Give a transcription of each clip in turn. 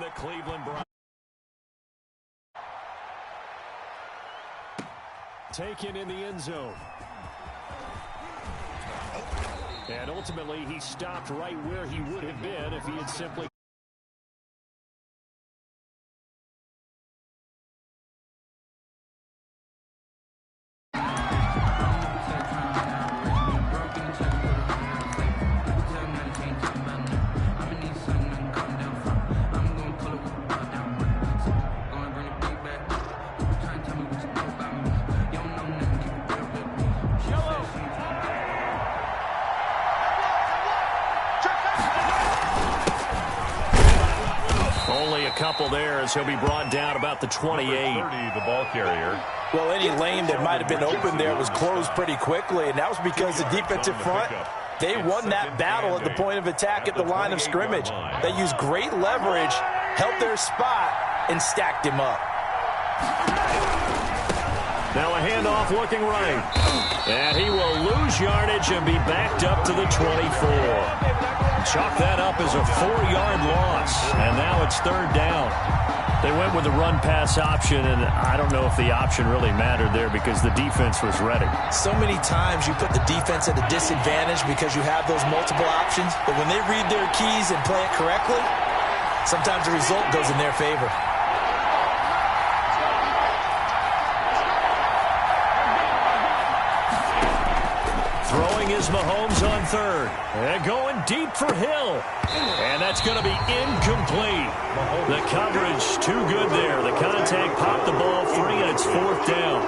the Cleveland Browns. Taken in the end zone. And ultimately, he stopped right where he would have been if he had simply... Couple there as he'll be brought down about the 28. 30, the ball carrier. Well, any lane that might have been open there was closed pretty quickly, and that was because the defensive front, they won that battle at the point of attack at the line of scrimmage. They used great leverage, held their spot, and stacked him up. Now a handoff looking right. And he will lose yardage and be backed up to the 24. Chalk that up as a 4-yard loss, and now it's third down. They went with the run-pass option, and I don't know if the option really mattered there because the defense was ready. So many times you put the defense at a disadvantage because you have those multiple options, but when they read their keys and play it correctly, sometimes the result goes in their favor. Throwing is Mahomes on third. And going deep for Hill. And that's going to be incomplete. The coverage too good there. The contact popped the ball free, and it's fourth down.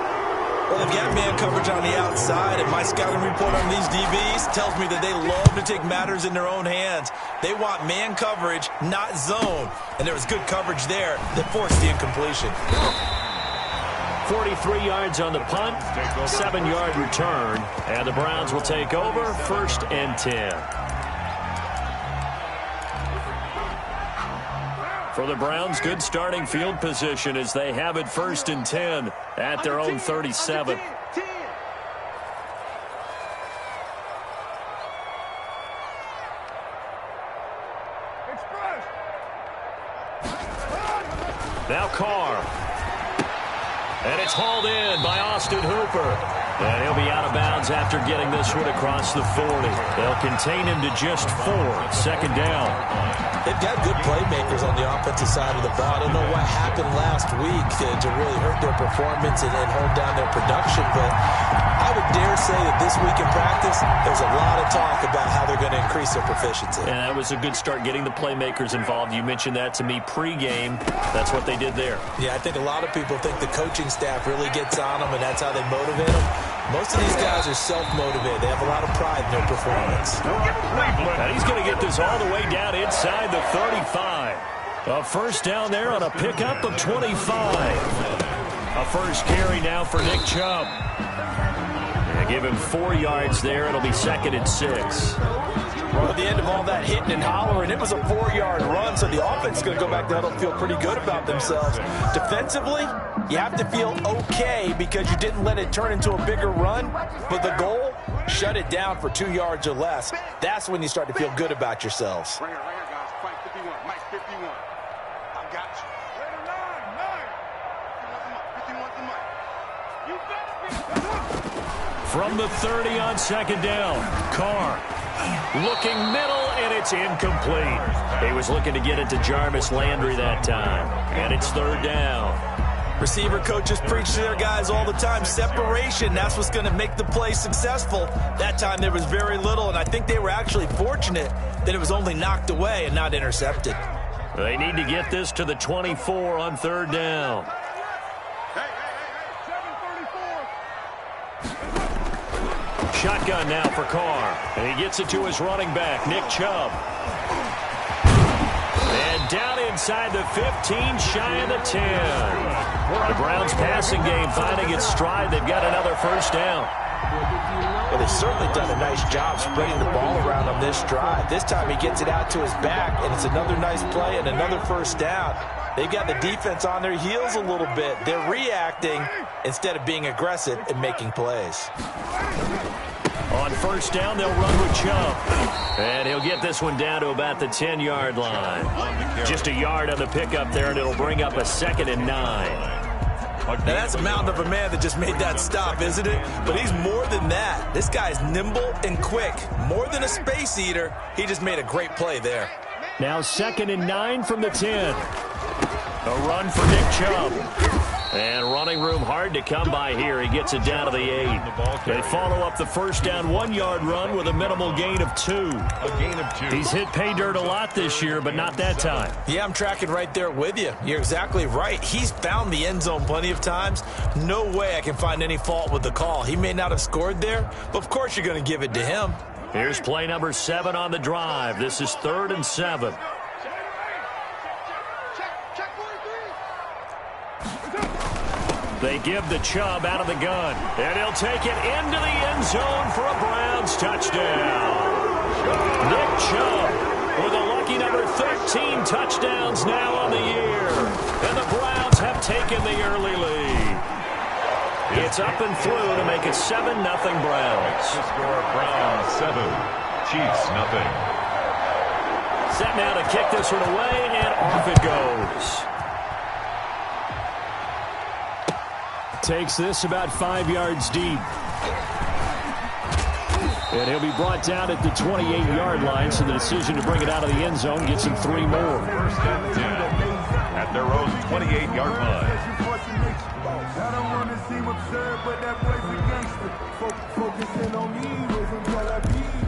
Well, they've got man coverage on the outside, and my scouting report on these DBs tells me that they love to take matters in their own hands. They want man coverage, not zone. And there was good coverage there that forced the incompletion. 43 yards on the punt, 7-yard return, and the Browns will take over, 1st and 10. For the Browns, good starting field position as they have it 1st and 10 at their own 37. Now Carr. And it's hauled in by Austin Hooper. And he'll be out of bounds after getting this one across the 40. They'll contain him to just 4. 2nd down. They've got good playmakers on the offensive side of the ball. I don't know what happened last week to really hurt their performance and hold down their production, but I would dare say that this week in practice, there's a lot of talk about how they're going to increase their proficiency. And that was a good start getting the playmakers involved. You mentioned that to me pregame. That's what they did there. Yeah, I think a lot of people think the coaching staff really gets on them, and that's how they motivate them. Most of these guys are self-motivated. They have a lot of pride in their performance. And he's going to get this all the way down inside the 35. A first down there on a pickup of 25. A first carry now for Nick Chubb. They give him 4 yards there. It'll be 2nd and 6. Well, at the end of all that hitting and hollering, it was a 4-yard run, so the offense is going to go back there and feel pretty good about themselves. Defensively, you have to feel okay because you didn't let it turn into a bigger run, but the goal, shut it down for 2 yards or less. That's when you start to feel good about yourselves. Right here, guys. Fight 51. Mike 51. I got you. Later, 9. 51's the mic. You better be. From the 30 on 2nd down, Carr. Looking middle, and it's incomplete. He was looking to get it to Jarvis Landry that time. And it's 3rd down. Receiver coaches preach to their guys all the time. Separation, that's what's going to make the play successful. That time there was very little, and I think they were actually fortunate that it was only knocked away and not intercepted. They need to get this to the 24 on 3rd down. Shotgun now for Carr. And he gets it to his running back, Nick Chubb. And down inside the 15, shy of the 10. The Browns passing game finding its stride. They've got another first down. Well, they've certainly done a nice job spreading the ball around on this drive. This time he gets it out to his back, and it's another nice play and another first down. They've got the defense on their heels a little bit. They're reacting instead of being aggressive and making plays. On On first down, they'll run with Chubb. And he'll get this one down to about the 10-yard line. Just a yard on the pickup there, and it'll bring up a 2nd and 9. Now, that's a mountain of a man that just made that stop, isn't it? But he's more than that. This guy's nimble and quick. More than a space eater, he just made a great play there. Now 2nd and 9 from the 10. A run for Nick Chubb. And running room hard to come by here. He gets it down to the 8. They follow up the first down 1-yard run with a minimal gain of 2. A gain of 2. He's hit pay dirt a lot this year, but not that time. Yeah, I'm tracking right there with you. You're exactly right. He's found the end zone plenty of times. No way I can find any fault with the call. He may not have scored there, but of course you're going to give it to him. Here's play number 7 on the drive. This is 3rd and 7. They give the Chubb out of the gun. And he'll take it into the end zone for a Browns touchdown. Nick Chubb with a lucky number 13 touchdowns now on the year. And the Browns have taken the early lead. It's up and through to make it 7-0 Browns. The score, Browns 7, Chiefs 0. Set now to kick this one away, and off it goes. Takes this about 5 yards deep. And he'll be brought down at the 28-yard line, so the decision to bring it out of the end zone gets him 3 more. 1st and 10 at their own 28-yard line. I don't want to seem absurd, but that boy's a gangster. Focusing on me, wasn't all I need.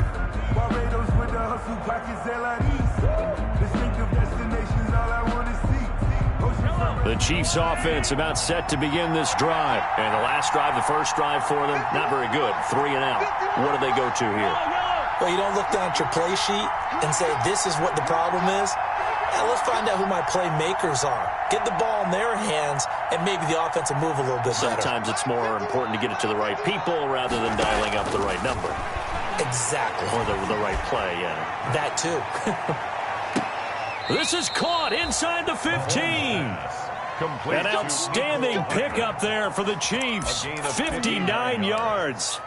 Barbados with the hustle, pockets LIDs. Distinctive destinations, all I want to see. The Chiefs offense about set to begin this drive. And the last drive, the first drive for them, not very good. 3 and out. What do they go to here? Well, you don't look down at your play sheet and say, this is what the problem is. Now, let's find out who my playmakers are. Get the ball in their hands, and maybe the offense will move a little bit better. Sometimes it's more important to get it to the right people rather than dialing up the right number. Exactly. Or the right play, yeah. That, too. This is caught inside the 15. An outstanding pickup there for the Chiefs. 59 yards.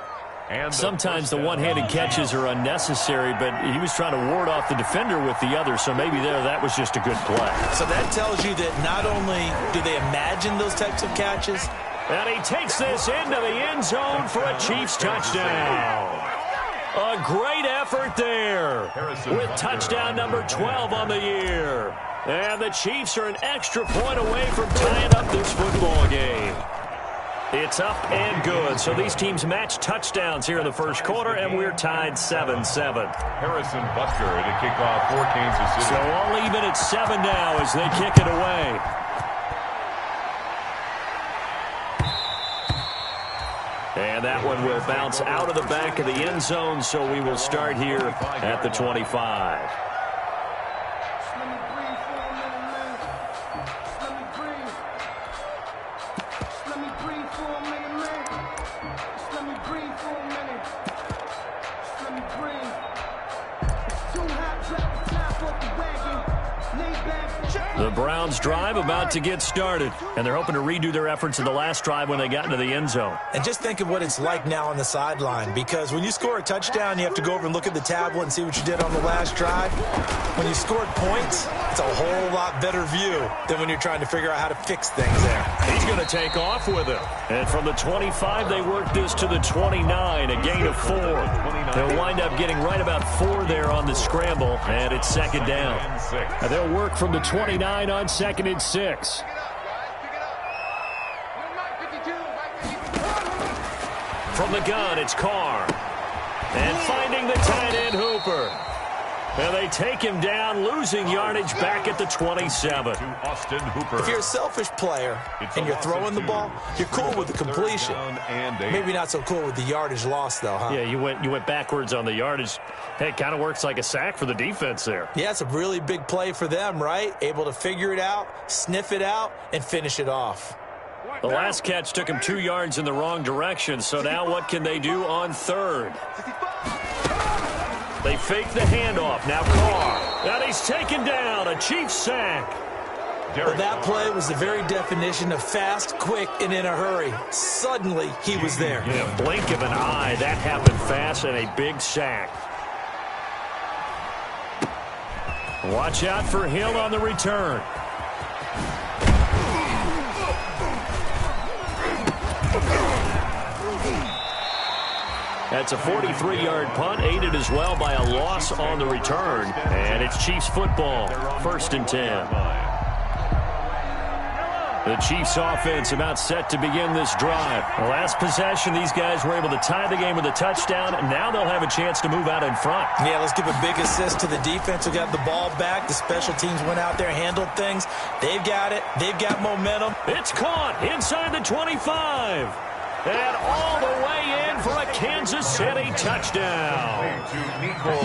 Sometimes the one-handed catches are unnecessary, but he was trying to ward off the defender with the other, so maybe that was just a good play. So that tells you that not only do they imagine those types of catches. And he takes this into the end zone for a Chiefs touchdown. A great effort there with touchdown number 12 on the year. And the Chiefs are an extra point away from tying up this football game. It's up and good. So these teams match touchdowns here in the first quarter, and we're tied 7-7. Harrison Butker to kick off for Kansas City. So all even at 7 now as they kick it away. And that one will bounce out of the back of the end zone, so we will start here at the 25. The Browns drive about to get started, and they're hoping to redo their efforts in the last drive when they got into the end zone. And just think of what it's like now on the sideline, because when you score a touchdown, you have to go over and look at the tablet and see what you did on the last drive. When you scored points, it's a whole lot better view than when you're trying to figure out how to fix things there. He's going to take off with it. And from the 25, they work this to the 29, a gain of 4. They'll wind up getting right about 4 there on the scramble, and it's second down. And they'll work from the 29 on 2nd and 6. From the gun, it's Carr. And finding the tight end Hooper. And they take him down, losing yardage back at the 27. To Austin Hooper. If you're a selfish player and you're throwing the ball, you're cool with the completion. Maybe not so cool with the yardage loss, though, huh? Yeah, you went backwards on the yardage. Hey, it kind of works like a sack for the defense there. Yeah, it's a really big play for them, right? Able to figure it out, sniff it out, and finish it off. The last catch took him 2 yards in the wrong direction, so now what can they do on 3rd? They fake the handoff. Now Carr. And he's taken down. A Chiefs sack. Well, that play was the very definition of fast, quick, and in a hurry. Suddenly, he was there. Yeah, blink of an eye. That happened fast and a big sack. Watch out for Hill on the return. That's a 43-yard punt, aided as well by a loss on the return. And it's Chiefs football, 1st and 10. The Chiefs offense about set to begin this drive. The last possession, these guys were able to tie the game with a touchdown, and now they'll have a chance to move out in front. Yeah, let's give a big assist to the defense who got the ball back. The special teams went out there, handled things. They've got it. They've got momentum. It's caught inside the 25. And all the way in for a Kansas City touchdown.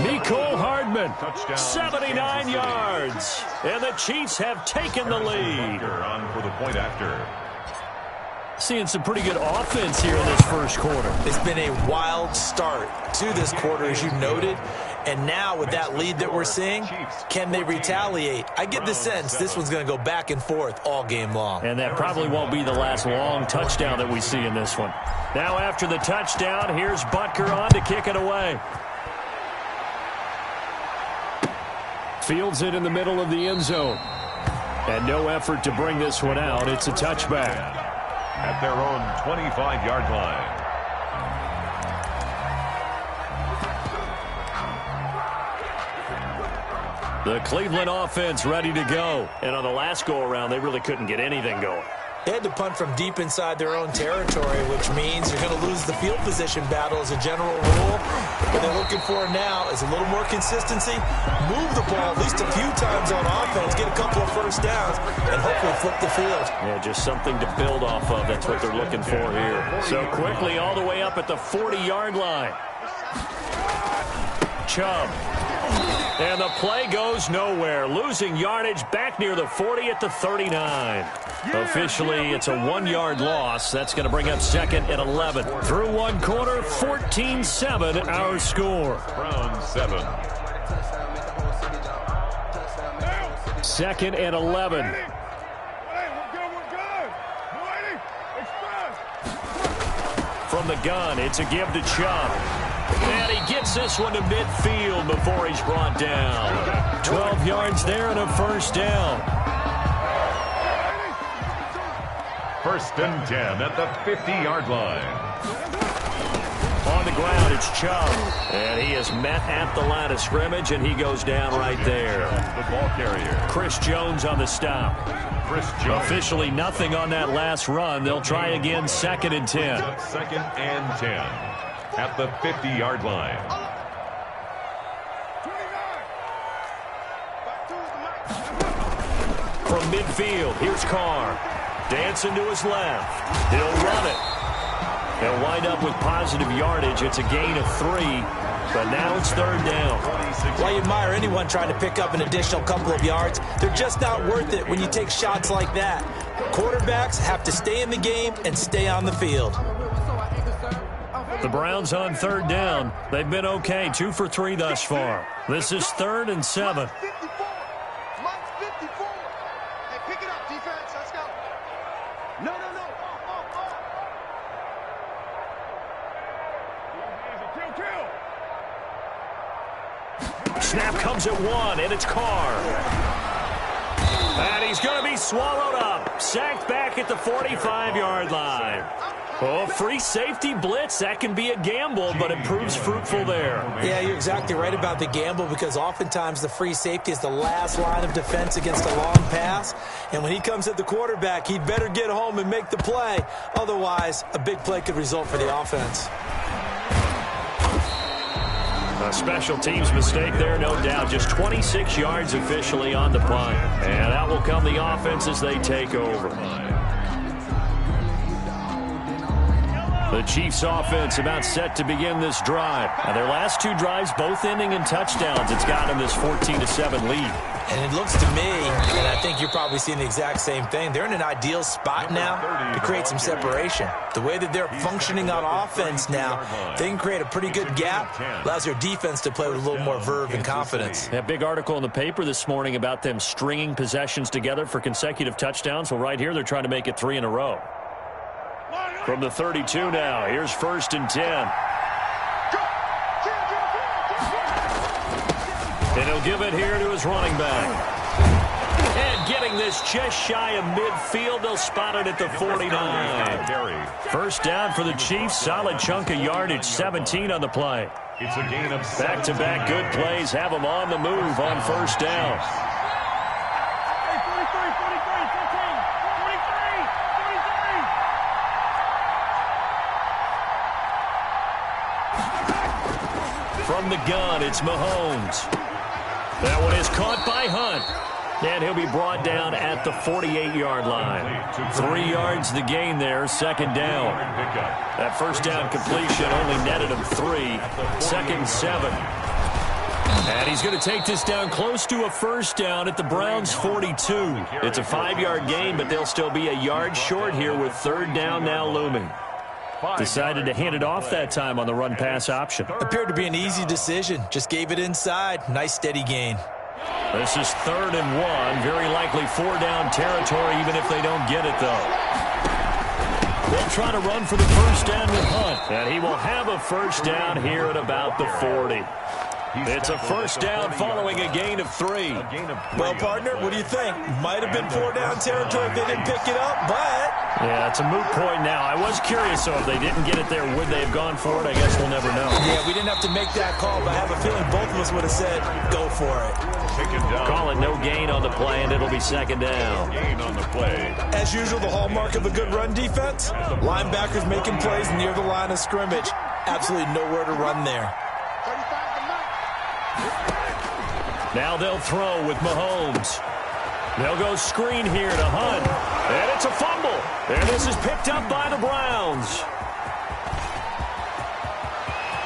Nicole Hardman, 79 yards. And the Chiefs have taken the lead. On for the point after. Seeing some pretty good offense here in this first quarter. It's been a wild start to this quarter, as you noted. And now with that lead that we're seeing, can they retaliate? I get the sense this one's going to go back and forth all game long. And that probably won't be the last long touchdown that we see in this one. Now after the touchdown, here's Butker on to kick it away. Fields it in the middle of the end zone. And no effort to bring this one out. It's a touchback. At their own 25-yard line. The Cleveland offense ready to go. And on the last go-around, they really couldn't get anything going. They had to punt from deep inside their own territory, which means you're going to lose the field position battle as a general rule. What they're looking for now is a little more consistency, move the ball at least a few times on offense, get a couple of first downs, and hopefully flip the field. Yeah, just something to build off of. That's what they're looking for here. So quickly all the way up at the 40-yard line. Chubb. And the play goes nowhere. Losing yardage back near the 40 at the 39. Officially, it's a 1-yard loss. That's going to bring up 2nd and 11. Through one quarter, 14-7 our score. Round 7. 2nd and 11. From the gun, it's a give to Chubb. And he gets this one to midfield before he's brought down. 12 yards there and a first down. 1st and 10 at the 50-yard line. On the ground, it's Chubb. And he is met at the line of scrimmage, and he goes down right there. The ball carrier. Chris Jones on the stop. Chris Jones. Officially nothing on that last run. They'll try again 2nd and 10. 2nd and 10 at the 50-yard line. From midfield, here's Carr. Dancing to his left. He'll run it. He'll wind up with positive yardage. It's a gain of 3, but now it's 3rd down. While you admire anyone trying to pick up an additional couple of yards, they're just not worth it when you take shots like that. Quarterbacks have to stay in the game and stay on the field. The Browns on 3rd down. They've been okay, 2 for 3 thus far. This is 3rd and 7. Snap comes at 1, and it's Carr. And he's going to be swallowed up. Sacked back at the 45-yard line. Oh, free safety blitz. That can be a gamble, but it proves fruitful there. Yeah, you're exactly right about the gamble because oftentimes the free safety is the last line of defense against a long pass. And when he comes at the quarterback, he'd better get home and make the play. Otherwise, a big play could result for the offense. A special teams mistake there, no doubt. Just 26 yards officially on the punt. And out will come the offense as they take over. The Chiefs offense about set to begin this drive. Now their last 2 drives both ending in touchdowns. It's gotten them this 14-7 lead. And it looks to me, and I think think you're probably seeing the exact same thing. They're in an ideal spot now to create some separation. The way that they're functioning on offense now, they can create a pretty good gap. Allows their defense to play with a little more verve and confidence. That big article in the paper this morning about them stringing possessions together for consecutive touchdowns. Well, right here, they're trying to make it 3 in a row. From the 32 now, here's 1st and 10. And he'll give it here to his running back. And getting this just shy of midfield, they'll spot it at the 49. 1st down for the Chiefs. Solid chunk of yardage, 17 on the play. It's a gain of Back-to-back good plays have them on the move on 1st down. From the gun, it's Mahomes. That one is caught by Hunt. And he'll be brought down at the 48-yard line. 3 yards the gain there, 2nd down. That 1st down completion only netted him 3. 2nd and 7. And he's going to take this down close to a 1st down at the Browns' 42. It's a 5-yard gain, but they'll still be a yard short here with 3rd down now looming. Decided to hand it off that time on the run-pass option. Appeared to be an easy decision. Just gave it inside. Nice steady gain. This is 3rd and 1. Very likely 4-down territory, even if they don't get it, though. They'll try to run for the 1st down with Hunt. And he will have a 1st down here at about the 40. It's a 1st down following a gain of 3. Well, partner, what do you think? Might have been 4-down territory if they didn't pick it up, but... Yeah, it's a moot point now. I was curious, so if they didn't get it there, would they have gone for it? I guess we'll never know. Yeah, we didn't have to make that call, but I have a feeling both of us would have said, go for it. Call it no gain on the play, and it'll be 2nd down. Gain on the play. As usual, the hallmark of a good run defense, linebackers making plays near the line of scrimmage. Absolutely nowhere to run there. Now they'll throw with Mahomes. They'll go screen here to Hunt. And it's a fumble. And this is picked up by the Browns.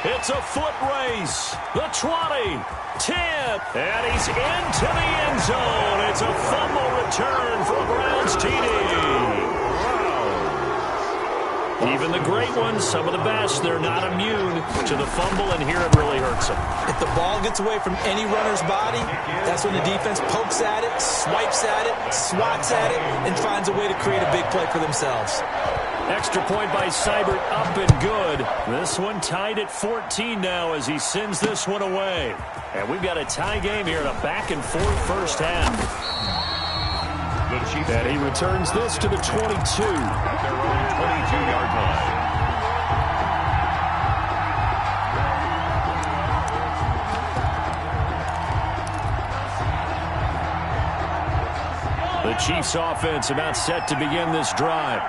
It's a foot race. The 20, 10, and he's into the end zone. It's a fumble return for a Browns TD. Even the great ones, some of the best, they're not immune to the fumble, and here it really hurts them. If the ball gets away from any runner's body, that's when the defense pokes at it, swipes at it, swats at it, and finds a way to create a big play for themselves. Extra point by Seibert, up and good. This one tied at 14 now as he sends this one away. And we've got a tie game here in a back-and-forth 1st half. And he returns this to the 22. At their own 22-yard line. The Chiefs offense about set to begin this drive.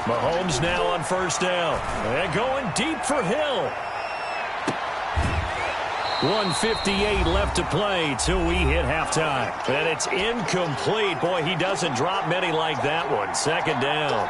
Mahomes now on 1st down. And going deep for Hill. 1:58 left to play till we hit halftime. And it's incomplete. Boy, he doesn't drop many like that one. 2nd down.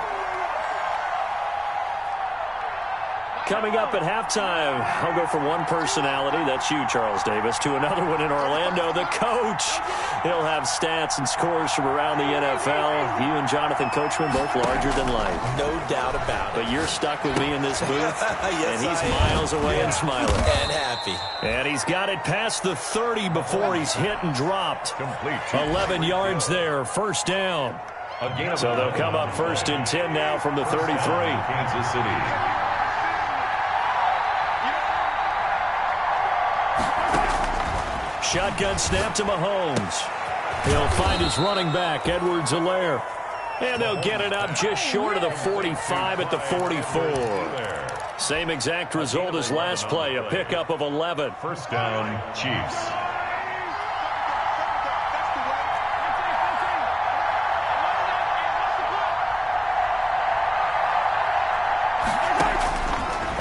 Coming up at halftime, I'll go from one personality, that's you, Charles Davis, to another one in Orlando, the coach. He'll have stats and scores from around the NFL. You and Jonathan Coachman, both larger than life. No doubt about it. But you're stuck with me in this booth, yes, and he's miles away and smiling. And happy. And he's got it past the 30 before he's hit and dropped. Complete. 11 yards there, 1st down. So they'll come up 1st and 10 now from the 33. Kansas City. Shotgun snap to Mahomes. He'll find his running back, Edwards-Helaire. And they'll get it up just short of the 45 at the 44. Same exact result as last play, a pickup of 11. 1st down, Chiefs.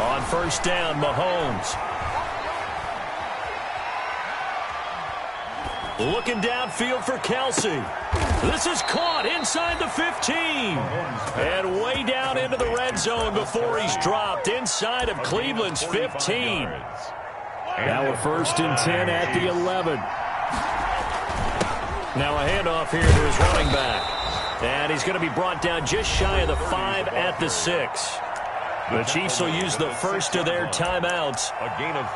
On 1st down, Mahomes. Looking downfield for Kelsey. This is caught inside the 15. And way down into the red zone before he's dropped inside of Cleveland's 15. Now a 1st and 10 at the 11. Now a handoff here to his running back. And he's going to be brought down just shy of the 5 at the 6. The Chiefs will use the first of their timeouts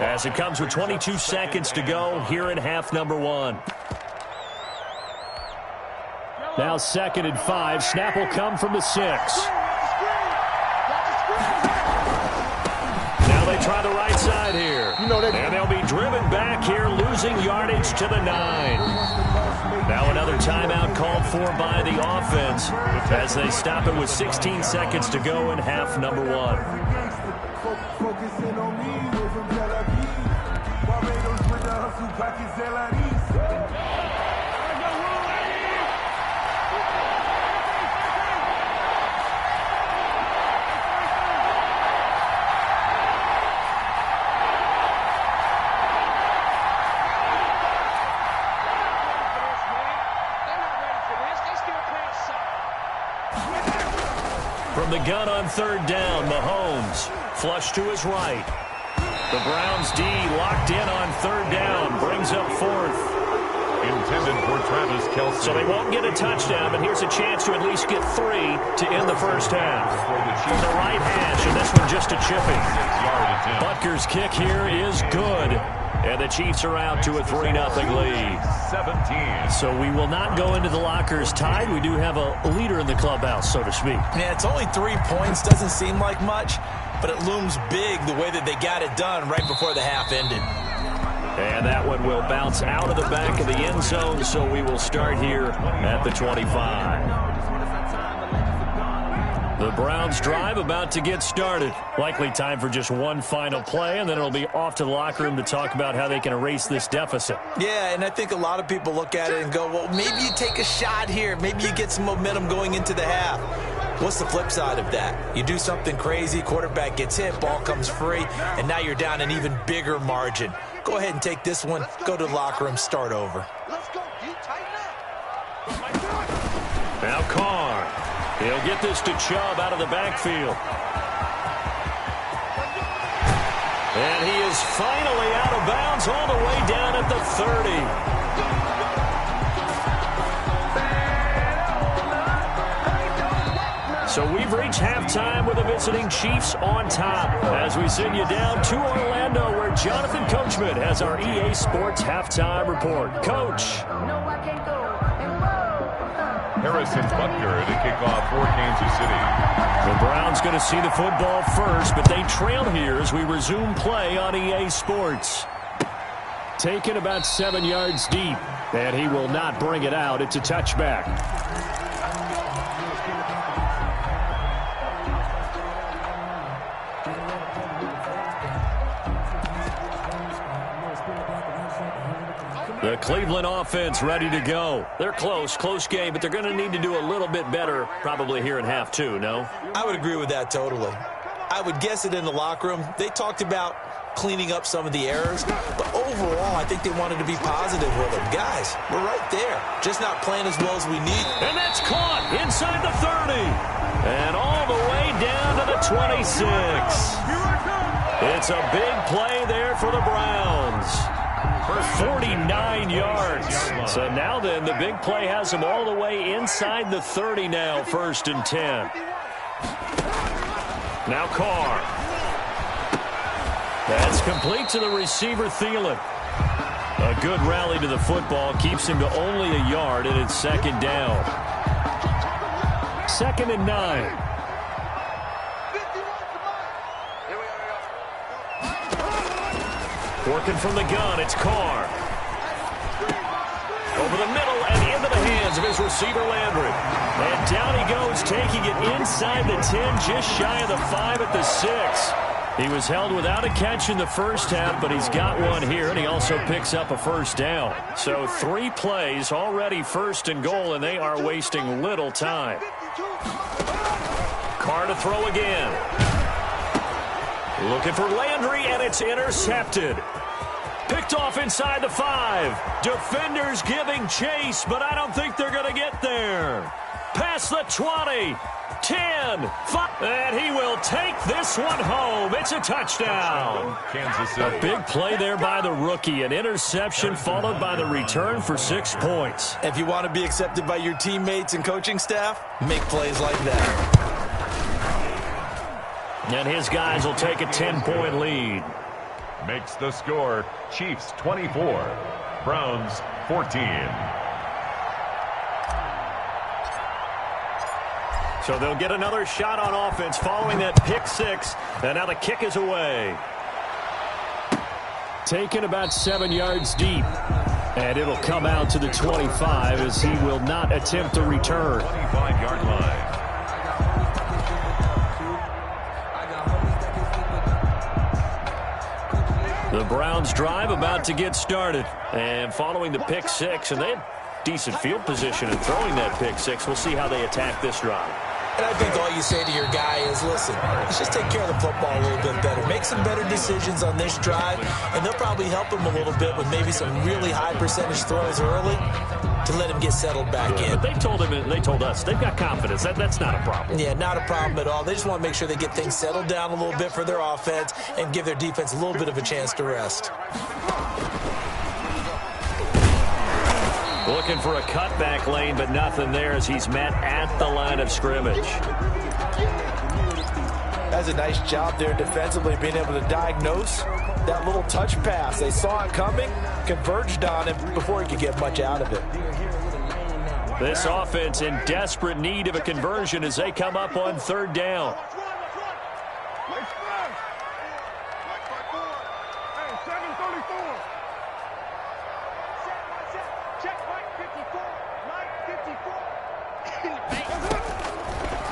as it comes with 22 seconds to go here in half number 1. Now 2nd and 5. Snap will come from the 6. Now they try the right side here. And they'll be driven back here, losing yardage to the 9. Now another timeout called for by the offense as they stop it with 16 seconds to go in half number 1. From the gun on 3rd down, Mahomes flush to his right. The Browns D locked in on 3rd down, brings up 4th. Intended for Travis Kelce. So they won't get a touchdown, but here's a chance to at least get 3 to end the first half. From the right hash, and this one just a chipping. Butker's kick here is good. And the Chiefs are out to a 3-0 lead. 17. So we will not go into the lockers tied. We do have a leader in the clubhouse, so to speak. Yeah, it's only 3 points. Doesn't seem like much, but it looms big the way that they got it done right before the half ended. And that one will bounce out of the back of the end zone, so we will start here at the 25. The Browns drive about to get started. Likely time for just one final play, and then it'll be off to the locker room to talk about how they can erase this deficit. Yeah, and I think a lot of people look at it and go, well, maybe you take a shot here. Maybe you get some momentum going into the half. What's the flip side of that? You do something crazy, quarterback gets hit, ball comes free, and now you're down an even bigger margin. Go ahead and take this one, go to the locker room, start over. Let's go. You tighten up. Now Carr. He'll get this to Chubb out of the backfield. And he is finally out of bounds all the way down at the 30. So we've reached halftime with the visiting Chiefs on top as we send you down to Orlando where Jonathan Coachman has our EA Sports halftime report. Coach. Harrison Butker to kick off for Kansas City. The Browns going to see the football first, but they trail here as we resume play on EA Sports. Taken about 7 yards deep, and he will not bring it out. It's a touchback. The Cleveland offense ready to go. They're close game, but they're going to need to do a little bit better probably here in half 2, no? I would agree with that totally. I would guess it in the locker room. They talked about cleaning up some of the errors, but overall, I think they wanted to be positive with them. Guys, we're right there. Just not playing as well as we need. And that's caught inside the 30. And all the way down to the 26. It's a big play there for the Browns. For 49 yards. So now then, the big play has him all the way inside the 30 now, 1st and 10. Now Carr. That's complete to the receiver, Thielen. A good rally to the football keeps him to only a yard, and it's 2nd down. 2nd and 9. Working from the gun, it's Carr. Over the middle and into the hands of his receiver, Landry. And down he goes, taking it inside the 10, just shy of the 5 at the 6. He was held without a catch in the first half, but he's got one here, and he also picks up a 1st down. So 3 plays, already 1st and goal, and they are wasting little time. Carr to throw again. Looking for Landry, and it's intercepted. Picked off inside the 5. Defenders giving chase, but I don't think they're going to get there. Past the 20. 10, 5, and he will take this one home. It's a touchdown. Kansas City. A big play there by the rookie. An interception followed by the return for 6 points. If you want to be accepted by your teammates and coaching staff, make plays like that. And his guys will take a 10-point lead. Makes the score Chiefs 24, Browns 14. So they'll get another shot on offense following that pick 6. And now the kick is away. Taken about 7 yards deep. And it'll come out to the 25 as he will not attempt a return. 25-yard line. The Browns drive about to get started. And following the pick 6, and they had decent field position in throwing that pick 6. We'll see how they attack this drive. And I think all you say to your guy is, listen, let's just take care of the football a little bit better. Make some better decisions on this drive, and they'll probably help him a little bit with maybe some really high percentage throws early to let him get settled back in. But they told us they've got confidence. That's not a problem. Yeah, not a problem at all. They just want to make sure they get things settled down a little bit for their offense and give their defense a little bit of a chance to rest. Looking for a cutback lane, but nothing there as he's met at the line of scrimmage. That's a nice job there defensively, being able to diagnose that little touch pass. They saw it coming, converged on him before he could get much out of it. This offense in desperate need of a conversion as they come up on 3rd down.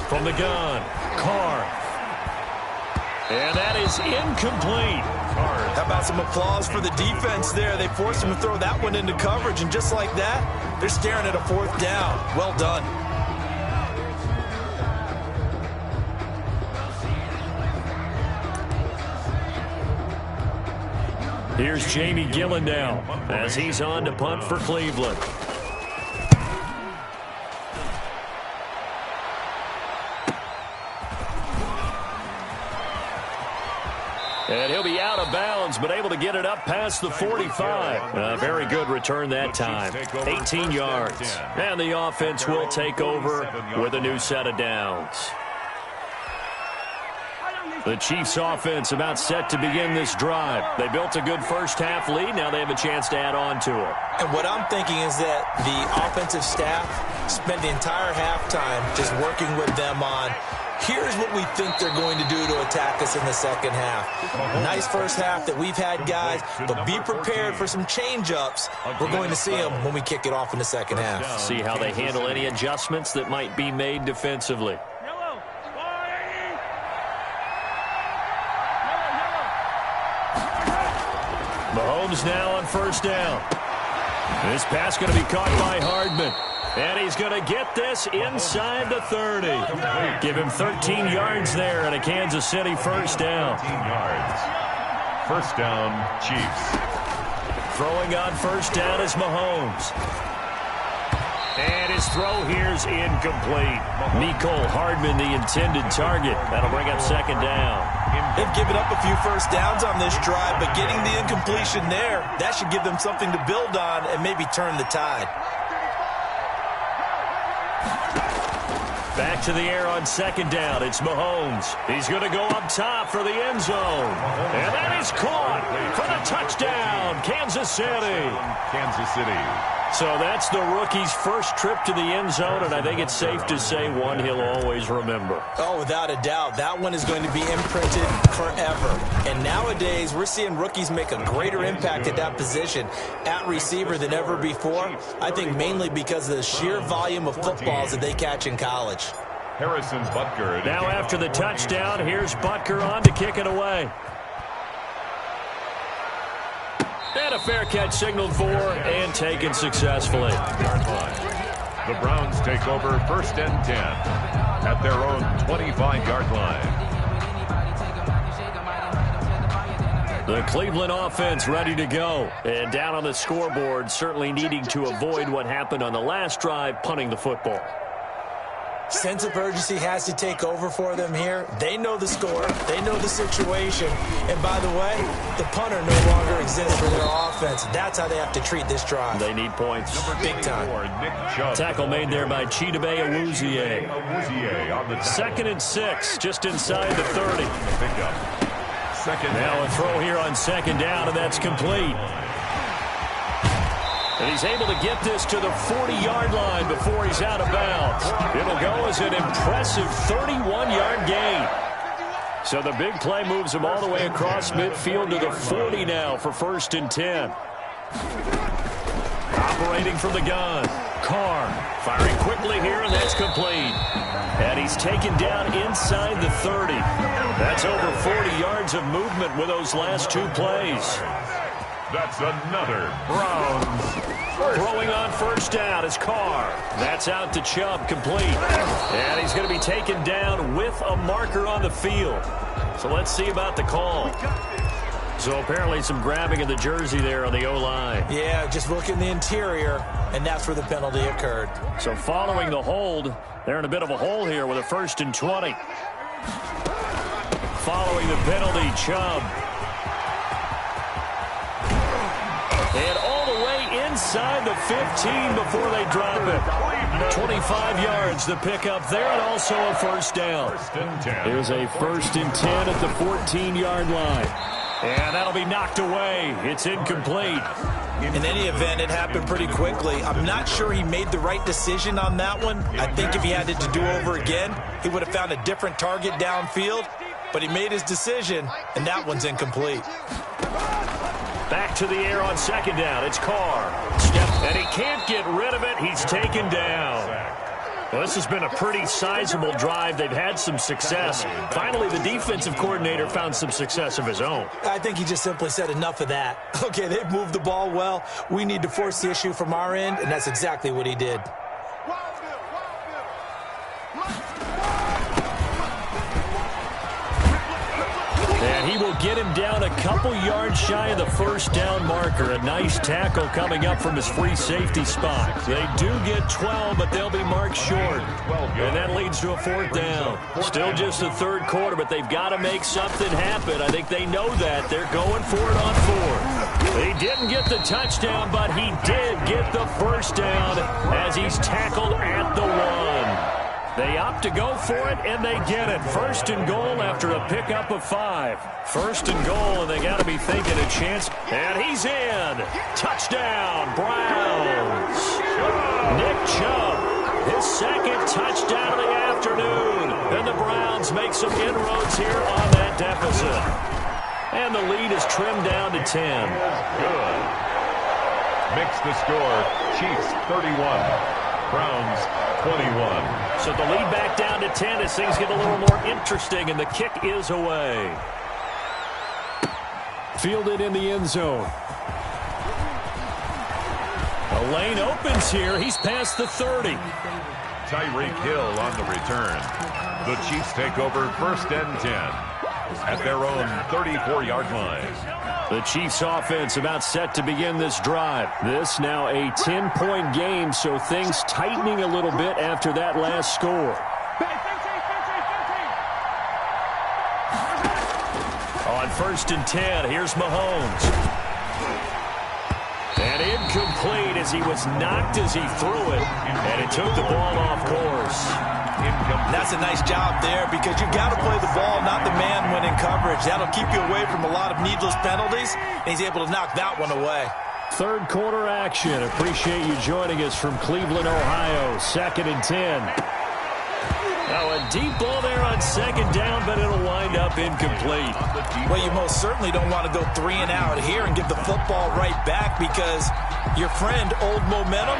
From the gun, Carr. And that is incomplete. How about some applause for the defense there? They forced him to throw that one into coverage, and just like that, they're staring at a 4th down. Well done. Here's Jamie Gillen now as he's on to punt for Cleveland. And he'll be out of bounds, but able to get it up past the 45. A very good return that time. 18 yards. And the offense will take over with a new set of downs. The Chiefs offense about set to begin this drive. They built a good first-half lead. Now they have a chance to add on to it. And what I'm thinking is that the offensive staff spent the entire halftime just working with them on, here's what we think they're going to do to attack us in the second half. Nice first half that we've had, guys, but be prepared for some change-ups. We're going to see them when we kick it off in the second half. See how they handle any adjustments that might be made defensively. Mahomes now on 1st down. This pass going to be caught by Hardman. And he's going to get this inside the 30. Give him 13 yards there and a Kansas City 1st down. 13 yards. 1st down, Chiefs. Throwing on 1st down is Mahomes. And his throw here's incomplete. Mecole Hardman, the intended target. That'll bring up 2nd down. They've given up a few first downs on this drive, but getting the incompletion there, that should give them something to build on and maybe turn the tide. Back to the air on 2nd down. It's Mahomes. He's going to go up top for the end zone. And that is caught for the touchdown, Kansas City. Kansas City. So that's the rookie's first trip to the end zone, and I think it's safe to say one he'll always remember. Oh, without a doubt. That one is going to be imprinted forever. And nowadays, we're seeing rookies make a greater impact at that position at receiver than ever before. I think mainly because of the sheer volume of footballs that they catch in college. Harrison Butker. Now after the touchdown, here's Butker on to kick it away. And a fair catch signaled for and taken successfully. The Browns take over 1st and 10 at their own 25-yard line. The Cleveland offense ready to go. And down on the scoreboard, certainly needing to avoid what happened on the last drive, punting the football. Sense of urgency has to take over for them here. They know the score. They know the situation. And by the way, the punter no longer exists for their offense. That's how they have to treat this drive. They need points. Big time. Tackle made there by Chidobe Awuzie. 2nd and 6, just inside the 30. Now a throw here on 2nd down, and that's complete. And he's able to get this to the 40-yard line before he's out of bounds. It'll go as an impressive 31-yard gain. So the big play moves him all the way across midfield to the 40 now for 1st and 10. Operating from the gun. Carr firing quickly here, and that's complete. And he's taken down inside the 30. That's over 40 yards of movement with those last 2 plays. That's another Browns. Throwing on 1st down is Carr. That's out to Chubb, complete. And he's going to be taken down with a marker on the field. So let's see about the call. So apparently some grabbing of the jersey there on the O-line. Yeah, just look in the interior, and that's where the penalty occurred. So following the hold, they're in a bit of a hole here with a 1st and 20. Following the penalty, Chubb. And all the way inside the 15 before they drop it. 25 yards to pick up there, and also a 1st down. Here's a 1st and 10 at the 14-yard line. And that'll be knocked away. It's incomplete. In any event, it happened pretty quickly. I'm not sure he made the right decision on that one. I think if he had it to do over again, he would have found a different target downfield. But he made his decision, and that one's incomplete. Back to the air on 2nd down. It's Carr. And he can't get rid of it. He's taken down. Well, this has been a pretty sizable drive. They've had some success. Finally, the defensive coordinator found some success of his own. I think he just simply said enough of that. Okay, they've moved the ball well. We need to force the issue from our end, and that's exactly what he did. And he will get him down a couple yards shy of the 1st down marker. A nice tackle coming up from his free safety spot. They do get 12, but they'll be marked short. And that leads to a 4th down. Still just the 3rd quarter, but they've got to make something happen. I think they know that. They're going for it on 4th. He didn't get the touchdown, but he did get the 1st down as he's tackled at the 1. They opt to go for it, and they get it. 1st and goal after a pickup of 5. 1st and goal, and they got to be thinking a chance. And he's in. Touchdown, Browns. Nick Chubb, his 2nd touchdown of the afternoon. And the Browns make some inroads here on that deficit. And the lead is trimmed down to 10. Good. Makes the score. Chiefs 31. Browns 21. So the lead back down to 10 as things get a little more interesting, and the kick is away. Fielded in the end zone. A lane opens here. He's past the 30. Tyreek Hill on the return. The Chiefs take over 1st and 10 at their own 34-yard line. The Chiefs offense about set to begin this drive. This now a 10-point game, so things tightening a little bit after that last score. On 1st and 10, here's Mahomes. And incomplete as he was knocked as he threw it, and it took the ball off course. That's a nice job there because you've got to play the ball, not the man when in coverage. That'll keep you away from a lot of needless penalties, and he's able to knock that one away. 3rd quarter action. Appreciate you joining us from Cleveland, Ohio. 2nd and 10. Now a deep ball there on 2nd down, but it'll wind up incomplete. Well, you most certainly don't want to go 3 and out here and give the football right back because your friend, Old Momentum,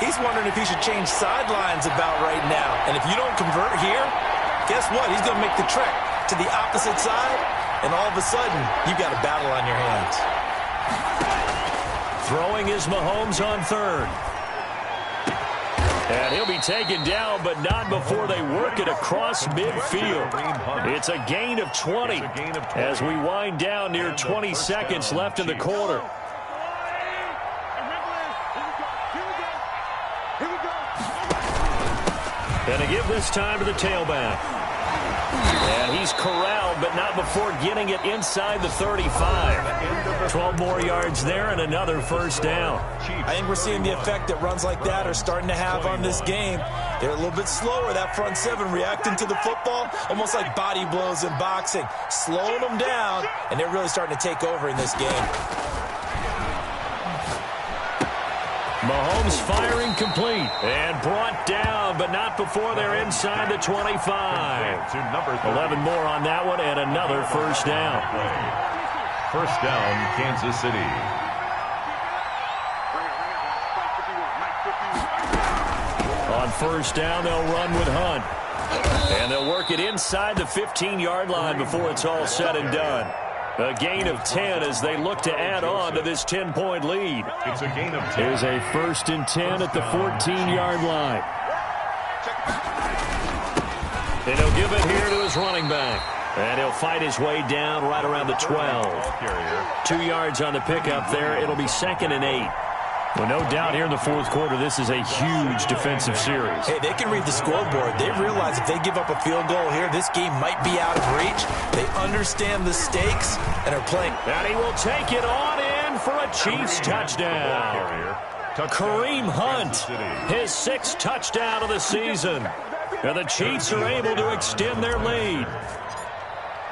he's wondering if he should change sidelines about right now. And if you don't convert here, guess what? He's going to make the trek to the opposite side, and all of a sudden, you've got a battle on your hands. Throwing is Mahomes on 3rd. And he'll be taken down, but not before they work it across midfield. It's a gain of 20 as we wind down near 20 seconds left in the quarter. And to give this time to the tailback. And he's corralled, but not before getting it inside the 35. 12 more yards there and another first down. I think we're seeing the effect that runs like that are starting to have on this game. They're a little bit slower, that front seven, reacting to the football, almost like body blows in boxing, slowing them down, and they're really starting to take over in this game. Mahomes firing complete and brought down, but not before they're inside the 25. 11 more on that one and another first down. First down, Kansas City. On first down, they'll run with Hunt. And they'll work it inside the 15-yard line before it's all said and done. A gain of 10 as they look to add on to this 10-point lead. It's a gain of 10. Here's a 1st and 10 at the 14-yard line. And he'll give it here to his running back. And he'll fight his way down right around the 12. 2 yards on the pickup there. It'll be 2nd and 8. Well, no doubt here in the fourth quarter, this is a huge defensive series. Hey, they can read the scoreboard. They realize if they give up a field goal here, this game might be out of reach. They understand the stakes and are playing. And he will take it on in for a Chiefs touchdown. Kareem Hunt, his 6th touchdown of the season. And the Chiefs are able to extend their lead.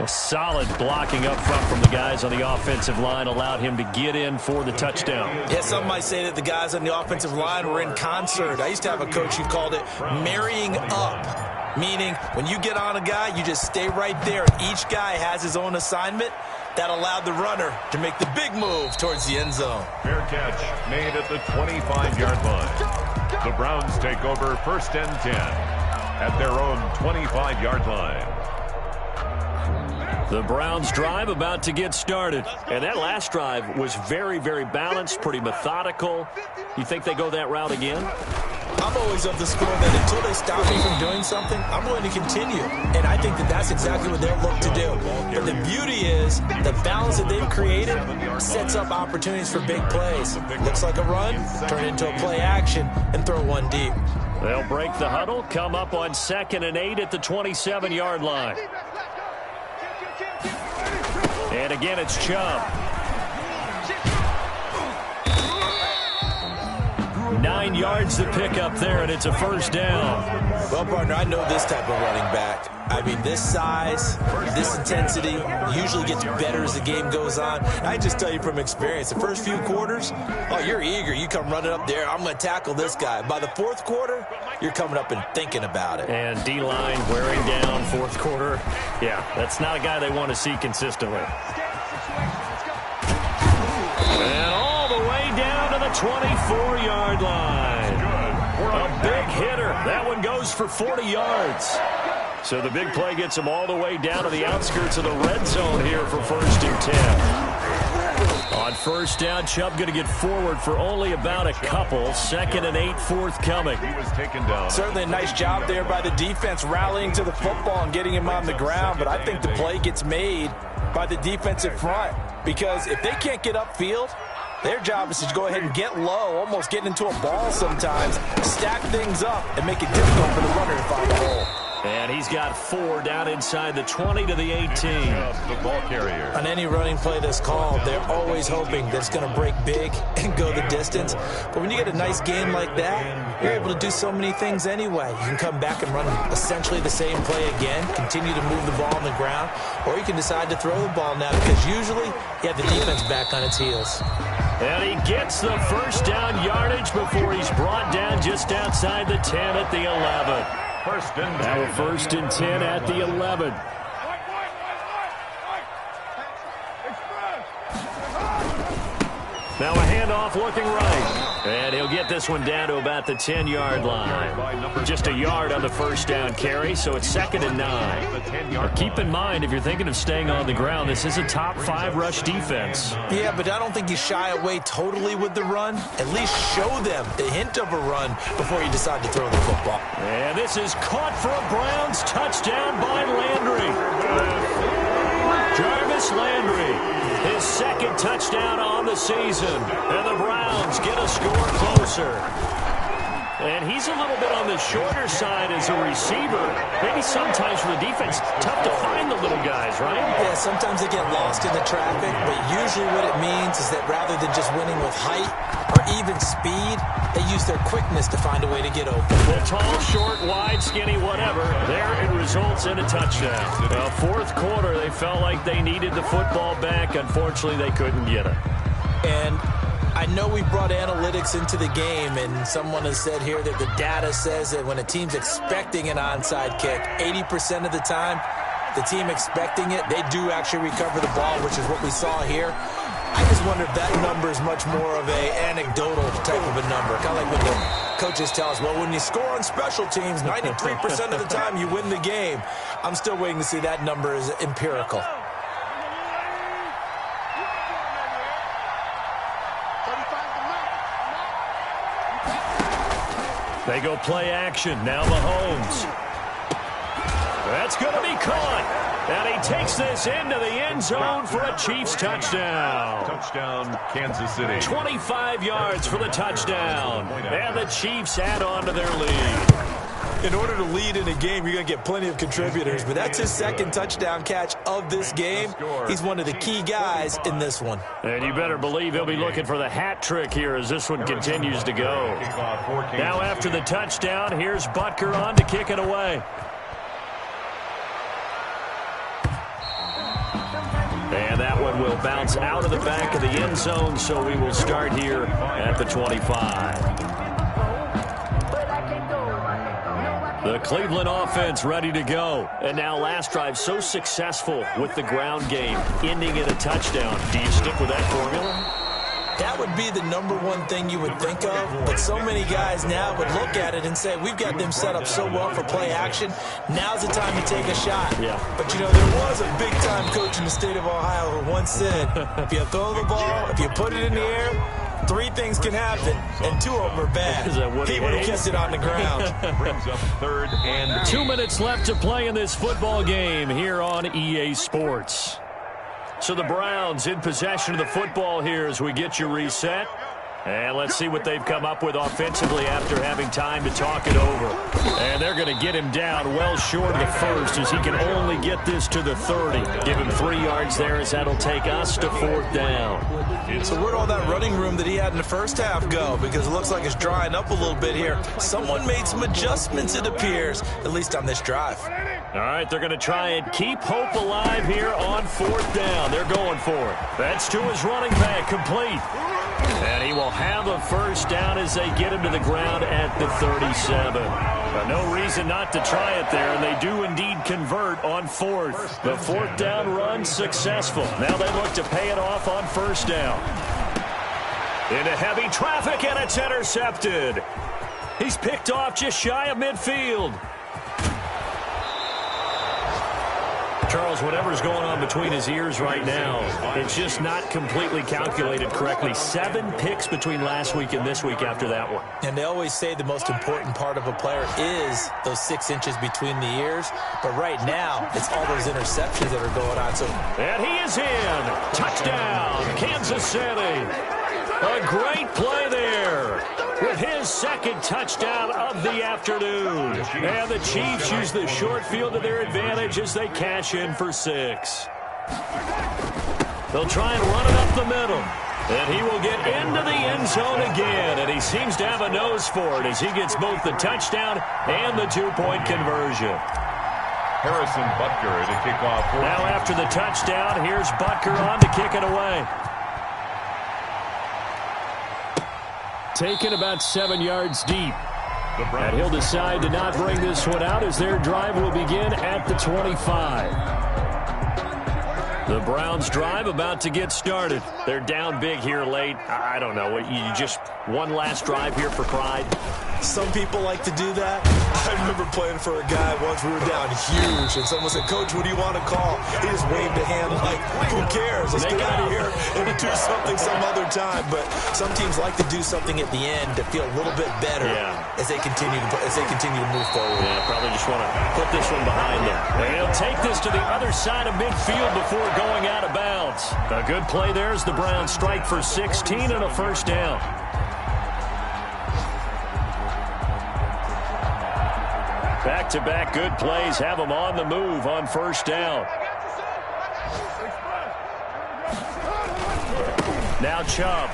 A solid blocking up front from the guys on the offensive line allowed him to get in for the touchdown. Yeah, some might say that the guys on the offensive line were in concert. I used to have a coach who called it marrying up, meaning when you get on a guy, you just stay right there. Each guy has his own assignment. That allowed the runner to make the big move towards the end zone. Fair catch made at the 25-yard line. The Browns take over 1st and 10 at their own 25-yard line. The Browns drive about to get started. And that last drive was very, very balanced, pretty methodical. You think they go that route again? I'm always of the school that until they stop me from doing something, I'm going to continue. And I think that that's exactly what they'll look to do. But the beauty is the balance that they've created sets up opportunities for big plays. Looks like a run, turn it into a play action, and throw one deep. They'll break the huddle, come up on 2nd and 8 at the 27-yard line. And again, it's Chubb. 9 yards to pick up there, and it's a first down. Well, partner, I know this type of running back. I mean, this size, this intensity usually gets better as the game goes on. I just tell you from experience, the first few quarters, oh, you're eager. You come running up there, I'm going to tackle this guy. By the fourth quarter, you're coming up and thinking about it. And D-line wearing down fourth quarter. Yeah, that's not a guy they want to see consistently. And all the way down to the 24-yard line. A big hitter. That one goes for 40 yards. So the big play gets them all the way down to the outskirts of the red zone here for 1st and 10. On first down, Chubb going to get forward for only about a couple. 2nd and 8 forthcoming. He was taken down. Certainly a nice job there by the defense rallying to the football and getting him on the ground. But I think the play gets made by the defensive front. Because if they can't get upfield, their job is to go ahead and get low, almost get into a ball sometimes, stack things up, and make it difficult for the runner to find a hole. And he's got 4 down inside the 20 to the 18. The ball carrier. On any running play that's called, they're always hoping that it's going to break big and go the distance. But when you get a nice game like that, you're able to do so many things anyway. You can come back and run essentially the same play again, continue to move the ball on the ground, or you can decide to throw the ball now because usually you have the defense back on its heels. And he gets the first down yardage before he's brought down just outside the 10 at the 11. First and 10. Now 1st and 10 at the 11. Now a handoff looking right. And he'll get this one down to about the 10-yard line. Just a yard on the first down carry, so it's 2nd and 9. Now keep in mind, if you're thinking of staying on the ground, this is a top 5 rush defense. Yeah, but I don't think you shy away totally with the run. At least show them the hint of a run before you decide to throw the football. And this is caught for a Browns touchdown by Landry. Jarvis Landry, his 2nd touchdown on the season. And the Browns get a score closer. And he's a little bit on the shorter side as a receiver. Maybe sometimes for the defense, tough to find the little guys, right? Yeah, sometimes they get lost in the traffic, but usually what it means is that rather than just winning with height or even speed, they use their quickness to find a way to get open. Well, tall, short, wide, skinny, whatever. There it results in a touchdown. Well, 4th quarter, they felt like they needed the football back. Unfortunately, they couldn't get it. And I know we brought analytics into the game, and someone has said here that the data says that when a team's expecting an onside kick, 80% of the time, the team expecting it, they do actually recover the ball, which is what we saw here. I just wonder if that number is much more of a anecdotal type of a number. Kind of like when the coaches tell us, well, when you score on special teams, 93% of the time you win the game. I'm still waiting to see that number is empirical. They go play action. Now Mahomes. That's going to be caught. And he takes this into the end zone for a Chiefs touchdown. Touchdown, Kansas City. 25 yards for the touchdown. And the Chiefs add on to their lead. In order to lead in a game, you're going to get plenty of contributors, but that's his 2nd touchdown catch of this game. He's one of the key guys in this one. And you better believe he'll be looking for the hat trick here as this one continues to go. Now after the touchdown, here's Butker on to kick it away. And that one will bounce out of the back of the end zone, so we will start here at the 25. The Cleveland offense ready to go. And now last drive so successful with the ground game, ending in a touchdown. Do you stick with that formula? That would be the #1 thing you would think of, but so many guys now would look at it and say, we've got them set up so well for play action, now's the time to take a shot. Yeah. But, you know, there was a big-time coach in the state of Ohio who once said, if you throw the ball, if you put it in the air, 3 things can happen, and 2 of them are bad. He would have kept it on the ground. Brings up 3rd and 2 minutes left to play in this football game here on EA Sports. So the Browns in possession of the football here as we get you reset. And let's see what they've come up with offensively after having time to talk it over. And they're going to get him down well short of the first as he can only get this to the 30. Give him 3 yards there as that'll take us to 4th down. So where'd all that running room that he had in the first half go? Because it looks like it's drying up a little bit here. Someone made some adjustments, it appears, at least on this drive. All right, they're going to try and keep hope alive here on 4th down. They're going for it. That's to his running back, complete. And he will have a first down as they get him to the ground at the 37. No reason not to try it there, and they do indeed convert on 4th. The 4th down run successful. Now they look to pay it off on 1st down. Into heavy traffic, and it's intercepted. He's picked off just shy of midfield. Charles, whatever's going on between his ears right now, it's just not completely calculated correctly. 7 picks between last week and this week after that one. And they always say the most important part of a player is those 6 inches between the ears. But right now, it's all those interceptions that are going on. So, and he is in. Touchdown, Kansas City. A great play there with his 2nd touchdown of the afternoon. And the Chiefs use the short field to their advantage as they cash in for 6. They'll try and run it up the middle. And he will get into the end zone again. And he seems to have a nose for it as he gets both the touchdown and the 2-point conversion. Harrison Butker to kick off. Now after the touchdown, here's Butker on to kick it away. Taken about 7 yards deep. And he'll decide to not bring this one out as their drive will begin at the 25. The Browns drive about to get started. They're down big here late. I don't know. You just one last drive here for pride? Some people like to do that. I remember playing for a guy once. We were down huge, and someone said, "Coach, what do you want to call?" He just waved a hand like, "Who cares? Let's get out of here and do something some other time." But some teams like to do something at the end to feel a little bit better as they continue to move forward. Yeah, probably just want to put this one behind them. And he'll take this to the other side of midfield before going out of bounds. A good play there as the Browns strike for 16 and a first down. Back-to-back good plays have them on the move on first down. Now Chubb.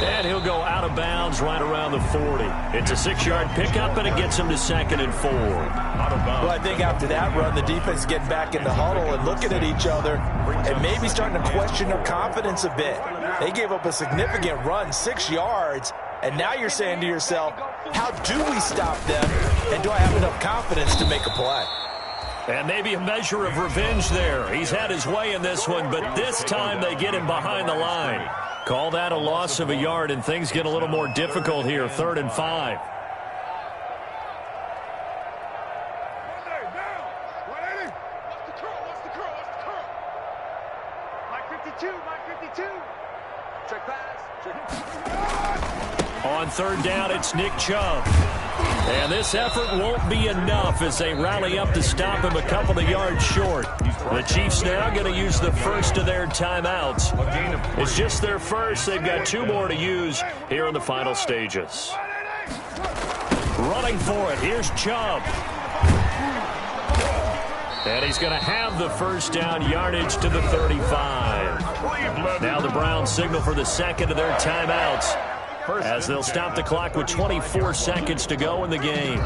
And he'll go out of bounds right around the 40. It's a 6-yard pickup, and it gets him to 2nd and 4. Well, I think after that run, the defense is getting back in the huddle and looking at each other and maybe starting to question their confidence a bit. They gave up a significant run, 6 yards, and now you're saying to yourself, how do we stop them, and do I have enough confidence to make a play? And maybe a measure of revenge there. He's had his way in this one, but this time they get him behind the line. Call that a loss of a yard, and things get a little more difficult here, 3rd and 5. On 3rd down, it's Nick Chubb. And this effort won't be enough as they rally up to stop him a couple of yards short. The Chiefs now going to use the first of their timeouts. It's just their first. They've got 2 more to use here in the final stages. Running for it. Here's Chubb. And he's going to have the first down, yardage to the 35. Now the Browns signal for the second of their timeouts, as they'll stop the clock with 24 seconds to go in the game.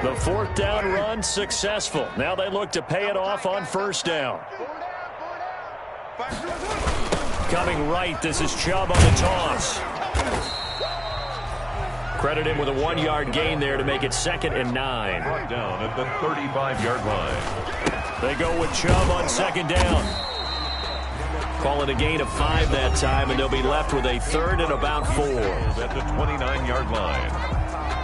The 4th down run successful. Now they look to pay it off on first down. Coming right, this is Chubb on the toss. Credit him with a 1-yard gain there to make it 2nd and 9. Brought down at the 35-yard line. They go with Chubb on 2nd down. Call it a gain of 5 that time, and they'll be left with a 3rd and about 4. At the 29-yard line.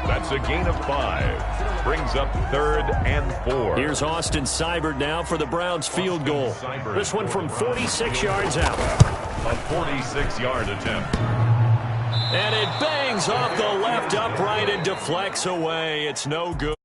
That's a gain of 5. Brings up 3rd and 4. Here's Austin Seibert now for the Browns field goal. This one from 46 yards out. A 46-yard attempt. And it bangs off the left upright and deflects away. It's no good.